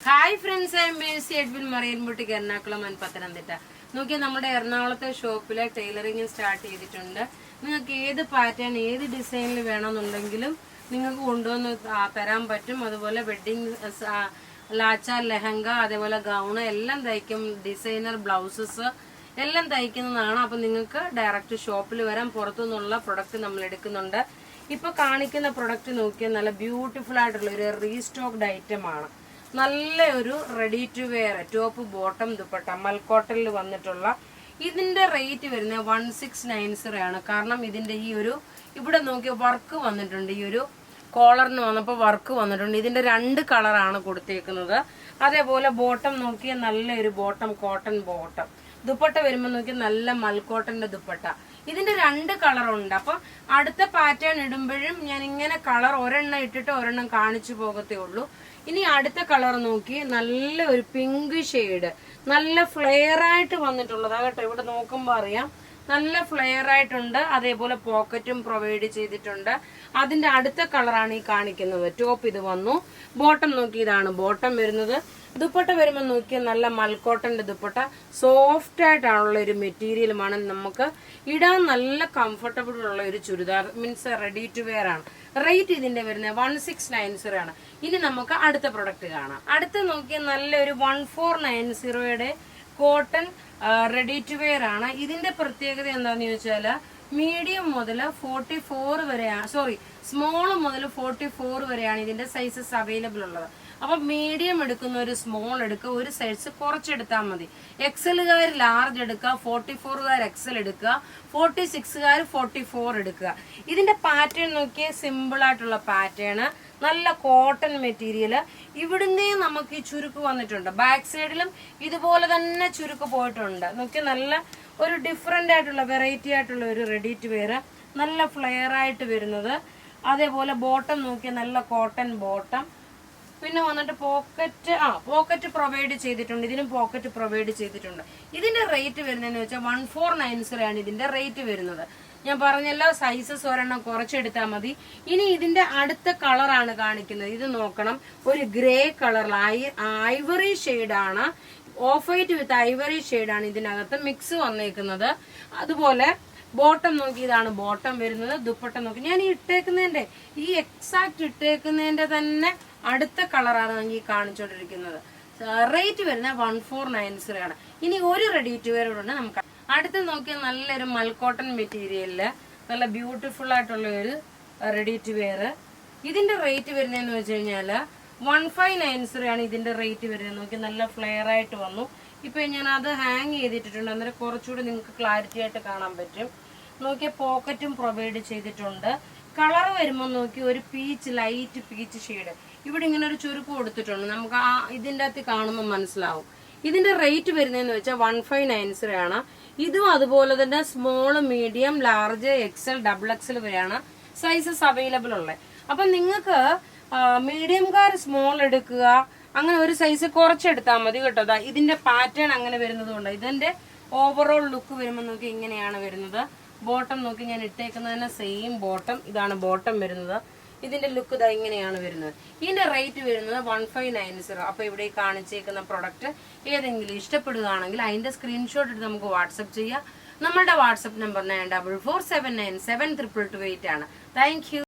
Hi friends, I am Mercy Edwin Marian boutique Ernakulam and Pathanamthitta. നോക്കിയാൽ നമ്മുടെ എറണാകുളത്തെ ഷോപ്പിലെ ടൈലറിങ് സ്റ്റാർട്ട് ചെയ്തിട്ടുണ്ട്. നിങ്ങൾക്ക് ഏത് പാറ്റേൺ ഏത് ഡിസൈനിൽ വേണമെന്നുണ്ടെങ്കിലും നിങ്ങൾക്ക് കൊണ്ടുവന്ന് തരാൻ പറ്റും. അതുപോലെ വെഡിങ് ലാച്ച, ലെഹങ്ക, അതേപോലെ ഗൗണ് എല്ലാം തയ്ക്കും. ഡിസൈനർ ബ്ലൗസസ് എല്ലാം തയ്ക്കുന്നതാണ്. അപ്പം നിങ്ങൾക്ക് ഡയറക്റ്റ് ഷോപ്പിൽ വരാൻ. പുറത്തുനിന്നുള്ള പ്രൊഡക്റ്റ് നമ്മൾ എടുക്കുന്നുണ്ട്. ഇപ്പൊ കാണിക്കുന്ന പ്രൊഡക്റ്റ് നോക്കിയാൽ നല്ല ബ്യൂട്ടിഫുൾ ആയിട്ടുള്ള ഒരു റീസ്റ്റോക്ഡ് ഐറ്റം ആണ്. നല്ല ഒരു ready to wear top bottom dupatta മൽക്കോട്ടനിൽ വന്നിട്ടുള്ള. ഇതിന്റെ റേറ്റ് വരുന്നത് 1690 ആണ്. കാരണം ഇതിന്റെ ഈ ഒരു ഇവിടെ നോക്കിയ വർക്ക് വന്നിട്ടുണ്ട്. ഈ ഒരു കോളറിന് വന്നപ്പോൾ വർക്ക് വന്നിട്ടുണ്ട്. ഇതിന്റെ 2 കളറാണ് കൊടുത്തേക്കുന്നത്. അതേപോലെ ബോട്ടം നോക്കിയ നല്ലൊരു ബോട്ടം കോട്ടൺ ബോട്ടം. ദുപ്പട്ട വരുമ്പോൾ നോക്കി നല്ല മൽക്കോട്ടന്റെ ദുപ്പട്ട. ഇതിന്റെ 2 കളറുണ്ട്. അപ്പൊ അടുത്ത പാറ്റേൺ ഇടുമ്പോഴും ഞാൻ ഇങ്ങനെ കളർ ഒരെണ്ണം ഇട്ടിട്ട് ഒരെണ്ണം കാണിച്ചു പോകത്തേ ഉള്ളൂ. ഇനി അടുത്ത കളർ നോക്കി നല്ല ഒരു പിങ്ക് ഷെയ്ഡ്, നല്ല ഫ്ലെയർ ആയിട്ട് വന്നിട്ടുള്ളതാ കേട്ടോ. ഇവിടെ നോക്കുമ്പോ അറിയാം നല്ല ഫ്ലെയർ ആയിട്ടുണ്ട്. അതേപോലെ പോക്കറ്റും പ്രൊവൈഡ് ചെയ്തിട്ടുണ്ട്. അതിന്റെ അടുത്ത കളറാണ് ഈ കാണിക്കുന്നത്. ടോപ്പ് ഇത് വന്നു. ബോട്ടം നോക്കി ഇതാണ് ബോട്ടം വരുന്നത്. ദുപ്പട്ട വരുമ്പോൾ നോക്കിയാൽ നല്ല മൽക്കോട്ടന്റെ ദുപ്പട്ട. സോഫ്റ്റ് ആയിട്ടുള്ള ഒരു മെറ്റീരിയലുമാണ്. നമുക്ക് ഇടാൻ നല്ല കംഫർട്ടബിൾ ഉള്ള ഒരു churidar, means ready to wear ആണ്. റേറ്റ് ഇതിന്റെ വരുന്നത് 1690 ആണ്. ഇനി നമുക്ക് അടുത്ത പ്രൊഡക്റ്റ് കാണാം. അടുത്ത നോക്കിയാൽ നല്ലൊരു 1490യുടെ കോട്ടൺ റെഡി ടു വെയർ ആണ്. ഇതിന്റെ പ്രത്യേകത എന്താന്ന് ചോദിച്ചാല് മീഡിയം മുതൽ 44 വരെയാണ്, സ്മോൾ മുതൽ 44 വരെയാണ് ഇതിന്റെ സൈസസ് അവൈലബിൾ ഉള്ളത്. അപ്പൊ മീഡിയം എടുക്കുന്ന ഒരു സ്മോൾ എടുക്കുക, ഒരു സൈസ് കുറച്ചെടുത്താൽ മതി. എക്സലുകാർ ലാർജ് എടുക്കുക, 44കാർ എക്സൽ എടുക്കുക, 46കാർ 44 എടുക്കുക. ഇതിന്റെ പാറ്റേൺ നോക്കിയാൽ സിമ്പിൾ ആയിട്ടുള്ള പാറ്റേൺ, നല്ല കോട്ടൺ മെറ്റീരിയൽ. ഇവിടുന്നേ നമുക്ക് ഈ ചുരുക്ക് വന്നിട്ടുണ്ട്. ബാക്ക് സൈഡിലും ഇതുപോലെ തന്നെ ചുരുക്ക് പോയിട്ടുണ്ട്. നോക്കി നല്ല ഒരു ഡിഫറെന്റ് ആയിട്ടുള്ള വെറൈറ്റി ആയിട്ടുള്ള ഒരു റെഡി ടു വെയർ, നല്ല ഫ്ലെയർ ആയിട്ട് വരുന്നത്. അതേപോലെ ബോട്ടം നോക്കിയാൽ നല്ല കോട്ടൺ ബോട്ടം. പിന്നെ വന്നിട്ട് പോക്കറ്റ് പ്രൊവൈഡ് ചെയ്തിട്ടുണ്ട്. ഇതിനും പോക്കറ്റ് പ്രൊവൈഡ് ചെയ്തിട്ടുണ്ട്. ഇതിന്റെ റേറ്റ് വരുന്നതെന്ന് വെച്ചാൽ 1490 ആണ് ഇതിന്റെ റേറ്റ് വരുന്നത്. ഞാൻ പറഞ്ഞല്ലോ സൈസസ് ഒരെണ്ണം കുറച്ചെടുത്താൽ മതി. ഇനി ഇതിന്റെ അടുത്ത കളറാണ് കാണിക്കുന്നത്. ഇത് നോക്കണം, ഒരു ഗ്രേ കളറിൽ ഐവറി ഷെയ്ഡാണ്. ഓഫ് വൈറ്റ് വിത്ത് ഐവറി ഷെയ്ഡാണ് ഇതിനകത്ത് മിക്സ് വന്നേക്കുന്നത്. അതുപോലെ ബോട്ടം നോക്കി ഇതാണ് ബോട്ടം വരുന്നത്. ദുപ്പട്ട നോക്കി ഞാൻ ഈ ഇട്ടേക്കുന്നതിന്റെ ഈ എക്സാക്ട് ഇട്ടേക്കുന്നതിന്റെ തന്നെ അടുത്ത കളറാണ് ഈ കാണിച്ചുകൊണ്ടിരിക്കുന്നത്. റേറ്റ് വരുന്നത് 1490 ആണ്. ഇനി ഒരു റെഡി ടു വെയർ ഉണ്ട് നമുക്ക്. അടുത്ത് നോക്കിയാൽ നല്ലൊരു മൽക്കോട്ടൺ മെറ്റീരിയലില് നല്ല ബ്യൂട്ടിഫുൾ ആയിട്ടുള്ള ഒരു റെഡി ടു വെയർ. ഇതിന്റെ റേറ്റ് വരുന്നതെന്ന് വെച്ച് കഴിഞ്ഞാല് 1590 ആണ് ഇതിന്റെ റേറ്റ് വരുന്നത്. നോക്കി നല്ല ഫ്ലെയർ ആയിട്ട് വന്നു. ഇപ്പൊ ഞാൻ അത് ഹാങ് ചെയ്തിട്ടുണ്ട്. അന്നേരം കുറച്ചുകൂടി നിങ്ങൾക്ക് ക്ലാരിറ്റി ആയിട്ട് കാണാൻ പറ്റും. നോക്കിയ പോക്കറ്റും പ്രൊവൈഡ് ചെയ്തിട്ടുണ്ട്. കളർ വരുമ്പോൾ നോക്കി ഒരു പീച്ച്, ലൈറ്റ് പീച്ച് ഷെയ്ഡ്. ഇവിടെ ഇങ്ങനെ ഒരു ചുരുക്ക് കൊടുത്തിട്ടുണ്ട്. നമുക്ക് ഇതിന്റെ അകത്ത് കാണുമ്പോൾ മനസ്സിലാവും. ഇതിന്റെ റേറ്റ് വരുന്നതെന്ന് വെച്ചാൽ 1590 ആണ്. ഇതും അതുപോലെ തന്നെ small, medium, large, XL, double XL വരെയാണ് സൈസസ് അവൈലബിൾ ഉള്ളത്. അപ്പൊ നിങ്ങൾക്ക് മീഡിയംകാർ സ്മോൾ എടുക്കുക, അങ്ങനെ ഒരു സൈസ് കുറച്ചെടുത്താൽ മതി കേട്ടോ. ഇതിന്റെ പാറ്റേൺ അങ്ങനെ വരുന്നത് കൊണ്ട് ഇതിന്റെ ഓവറോൾ ലുക്ക് വരുമ്പോൾ നോക്കി ഇങ്ങനെയാണ് വരുന്നത്. ബോട്ടം നോക്കി ഞാൻ ഇട്ടേക്കുന്നതിന് സെയിം ബോട്ടം. ഇതാണ് ബോട്ടം വരുന്നത്. ഇതിന്റെ ലുക്ക് ഇതാ ഇങ്ങനെയാണ് വരുന്നത്. ഇതിന്റെ റേറ്റ് വരുന്നത് 1590. അപ്പൊ ഇവിടെ കാണിച്ചേക്കുന്ന പ്രൊഡക്റ്റ് ഏതെങ്കിലും ഇഷ്ടപ്പെടുകയാണെങ്കിൽ അതിന്റെ സ്ക്രീൻഷോട്ട് എടുത്ത് നമുക്ക് വാട്സപ്പ് ചെയ്യാം. നമ്മുടെ വാട്സപ്പ് നമ്പർ 9447972228 ആണ്. Thank you.